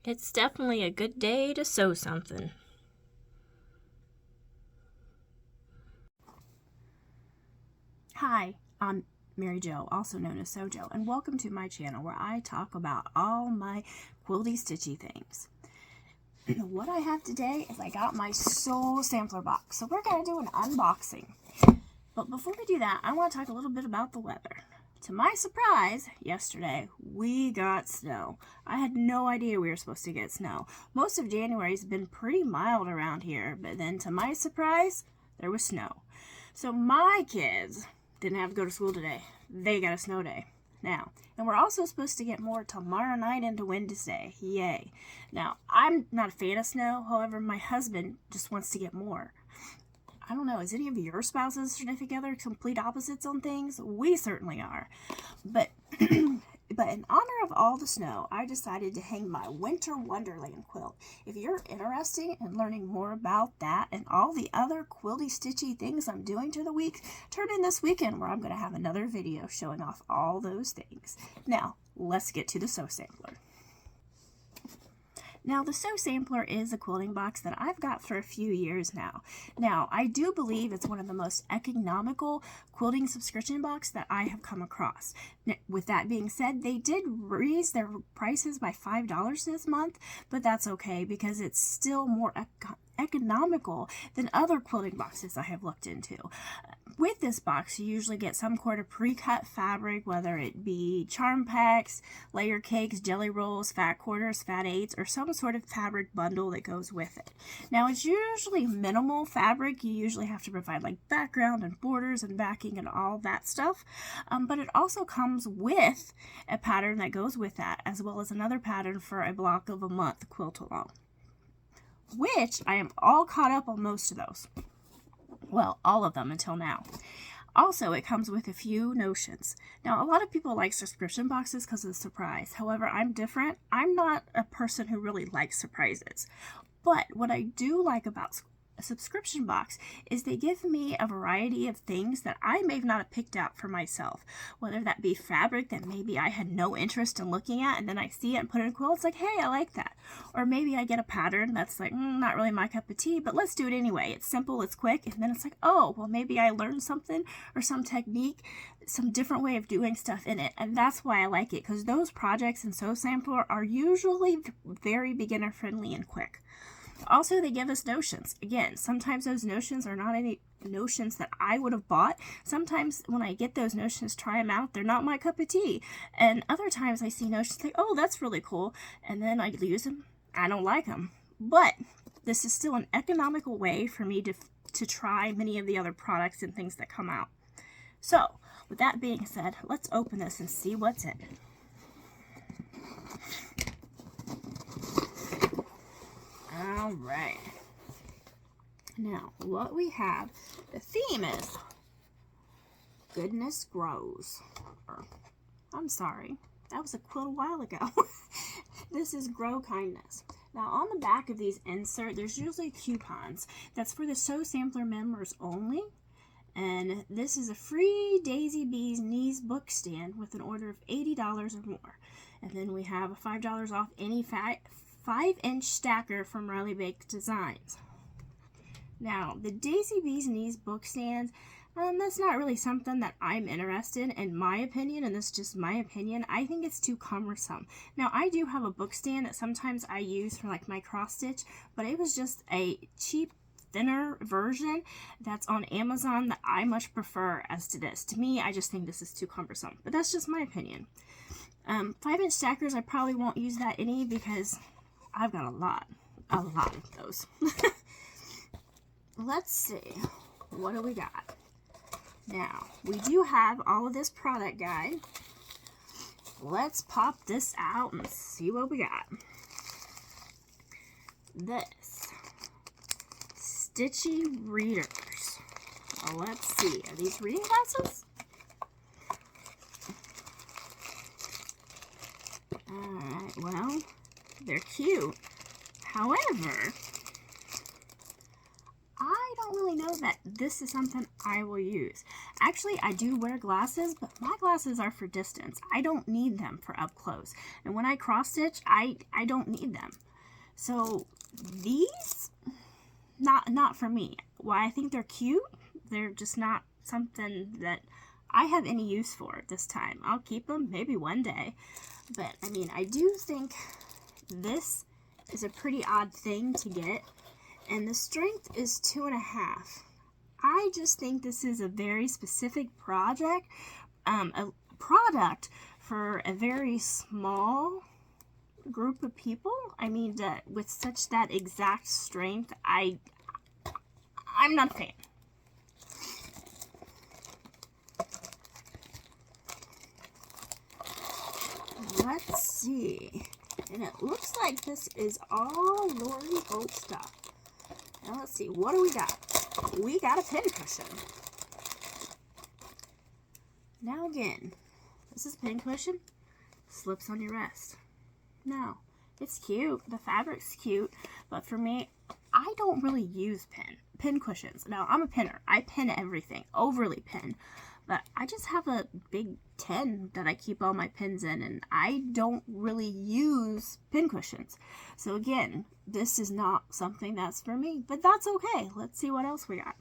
It's definitely a good day to sew something. Hi, I'm Mary Jo, also known as Sojo, and welcome to my channel where I talk about all my quilty stitchy things. What I have today is I got my sew sampler box, so we're going to do an unboxing. But before we do that, I want to talk a little bit about the weather. To my surprise, yesterday, we got snow. I had no idea we were supposed to get snow. Most of January's been pretty mild around here, but then to my surprise, there was snow. So my kids didn't have to go to school today. They got a snow day now. And we're also supposed to get more tomorrow night into Wednesday. Yay. Now, I'm not a fan of snow. However, my husband just wants to get more. I don't know, is any of your spouses significant other complete opposites on things? We certainly are. But in honor of all the snow, I decided to hang my Winter Wonderland quilt. If you're interested in learning more about that and all the other quilty stitchy things I'm doing to the week, turn in this weekend where I'm going to have another video showing off all those things. Now, let's get to the sew sampler. Now, the sew sampler is a quilting box that I've got for a few years now. Now, I do believe it's one of the most economical quilting subscription boxes that I have come across. Now, with that being said, they did raise their prices by $5 this month, but that's okay because it's still more economical than other quilting boxes I have looked into. With this box, you usually get some sort of pre-cut fabric, whether it be charm packs, layer cakes, jelly rolls, fat quarters, fat eighths, or some sort of fabric bundle that goes with it. Now, it's usually minimal fabric. You usually have to provide like background and borders and backing and all that stuff, but it also comes with a pattern that goes with that, as well as another pattern for a block of a month quilt along, which I am all caught up on most of those. Well, all of them until now. Also, it comes with a few notions. Now, a lot of people like subscription boxes because of the surprise. However, I'm different. I'm not a person who really likes surprises. But what I do like about a subscription box is they give me a variety of things that I may not have picked out for myself, whether that be fabric that maybe I had no interest in looking at, and then I see it and put it in a quilt. It's like, hey, I like that. Or maybe I get a pattern that's like, not really my cup of tea, but let's do it anyway. It's simple, it's quick, and then it's like, oh, well, maybe I learned something or some technique, some different way of doing stuff in it, and that's why I like it, because those projects in Sew Sampler are usually very beginner friendly and quick. Also, they give us notions. Again, sometimes those notions are not any notions that I would have bought. Sometimes when I get those notions, try them out, they're not my cup of tea. And other times I see notions like, oh, that's really cool. And then I use them. I don't like them. But this is still an economical way for me to try many of the other products and things that come out. So, with that being said, let's open this and see what's in it. All right. Now, what we have, the theme is Goodness Grows. I'm sorry, that was a quilt a while ago. This is Grow Kindness. Now, on the back of these inserts, there's usually coupons. That's for the Sew Sampler members only. And this is a free Daisy Bee's Knees book stand with an order of $80 or more. And then we have a $5 off any 5-inch stacker from Riley Baked Designs. Now, the Daisy Bee's Knees book stand, that's not really something that I'm interested in my opinion, and this is just my opinion. I think it's too cumbersome. Now, I do have a book stand that sometimes I use for like my cross stitch, but it was just a cheap, thinner version that's on Amazon that I much prefer as to this. To me, I just think this is too cumbersome, but that's just my opinion. 5-inch stackers, I probably won't use that any because I've got a lot of those. Let's see, what do we got? Now, we do have all of this product guide. Let's pop this out and see what we got. This, Stitchy Readers. Well, let's see, are these reading glasses? Alright, well, they're cute. However, I don't really know that this is something I will use. Actually, I do wear glasses, but my glasses are for distance. I don't need them for up close. And when I cross stitch, I don't need them. So these, not for me. Why I think they're cute, they're just not something that I have any use for at this time. I'll keep them maybe one day. But I mean, I do think this is a pretty odd thing to get. And the strength is 2.5. I just think this is a very specific project, a product for a very small group of people. I mean, with such that exact strength, I'm not a fan. Let's see. And it looks like this is all Lori Holt stuff. Now let's see, what do we got? We got a pincushion. Now again, this is a pincushion. Slips on your wrist. Now, it's cute. The fabric's cute. But for me, I don't really use pin cushions. Now, I'm a pinner. I pin everything. Overly pin. But I just have a big tin that I keep all my pins in, and I don't really use pin cushions. So again, this is not something that's for me, but that's okay. Let's see what else we got.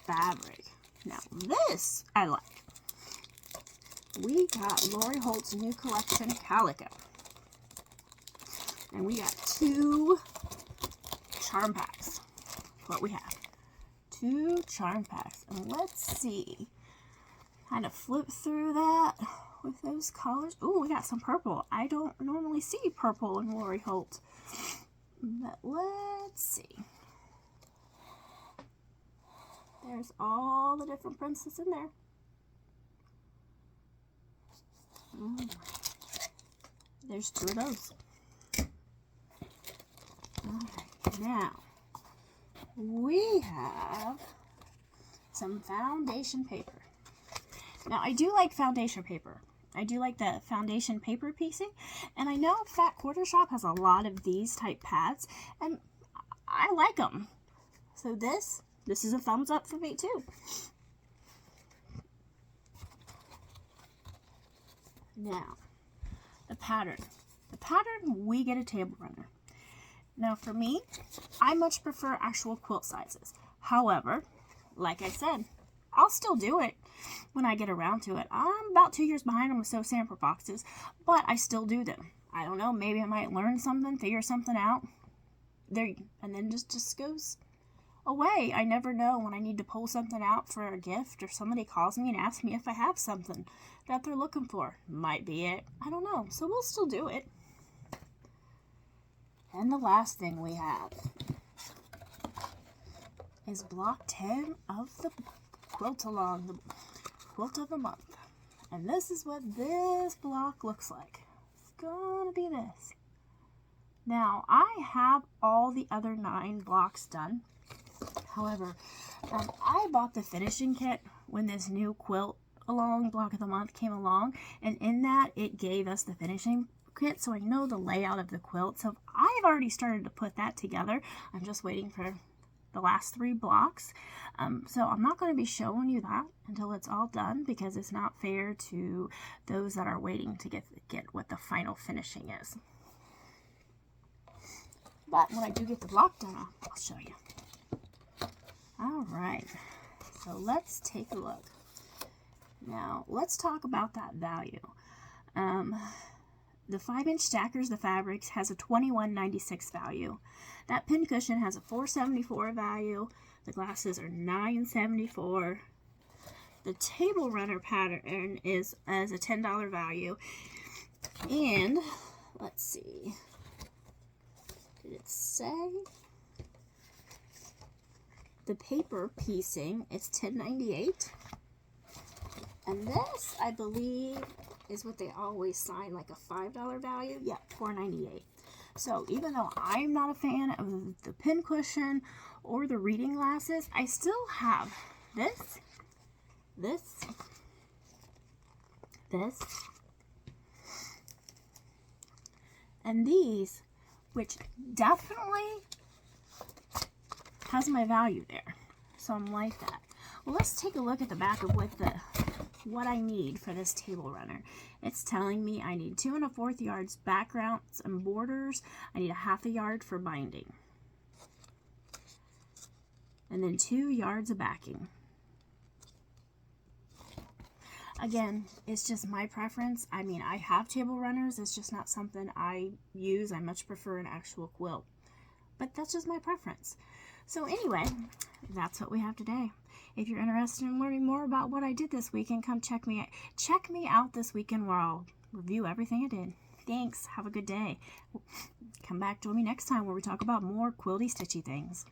Fabric. Now this I like. We got Lori Holt's new collection, Calico. And we got 2 charm packs. What we have. 2 charm packs. And let's see. Kind of flip through that with those colors. Ooh, we got some purple. I don't normally see purple in Lori Holt. But let's see. There's all the different prints that's in there. There's 2 of those. Alright, now we have some foundation paper. Now, I do like foundation paper. I do like the foundation paper piecing. And I know Fat Quarter Shop has a lot of these type pads. And I like them. So this is a thumbs up for me too. Now, the pattern. The pattern, we get a table runner. Now for me, I much prefer actual quilt sizes. However, like I said, I'll still do it when I get around to it. I'm about 2 years behind on the sew sample boxes, but I still do them. I don't know, maybe I might learn something, figure something out. There, and then just goes away. I never know when I need to pull something out for a gift, or somebody calls me and asks me if I have something that they're looking for. Might be it. I don't know. So we'll still do it. And the last thing we have is block 10 of the quilt along, the quilt of the month. And this is what this block looks like. It's gonna be this. Now, I have all the other 9 blocks done. However, I bought the finishing kit when this new quilt along block of the month came along, and in that it gave us the finishing kit, so I know the layout of the quilt. So I've already started to put that together. I'm just waiting for the last 3 blocks. So I'm not going to be showing you that until it's all done, because it's not fair to those that are waiting to get what the final finishing is. But when I do get the block done, I'll show you. Alright, so let's take a look. Now, let's talk about that value. The 5-inch stackers, the fabrics, has a $21.96 value. That pincushion has a $4.74 value. The glasses are $9.74. The table runner pattern is as a $10 value. And let's see. Did it say? The paper piecing is $10.98. And this, I believe, is what they always sign, like a $5 value. Yeah, $4.98. So even though I'm not a fan of the pincushion or the reading glasses, I still have this, and these, which definitely has my value there. some like that. Well, let's take a look at the back of what I need for this table runner. It's telling me I need 2 1/4 yards backgrounds and borders. I need 1/2 yard for binding. And then 2 yards of backing. Again, it's just my preference. I mean, I have table runners. It's just not something I use. I much prefer an actual quilt. But that's just my preference. So anyway, that's what we have today. If you're interested in learning more about what I did this weekend, come check me out this weekend where I'll review everything I did. Thanks. Have a good day. Come back, join me next time where we talk about more quilty stitchy things.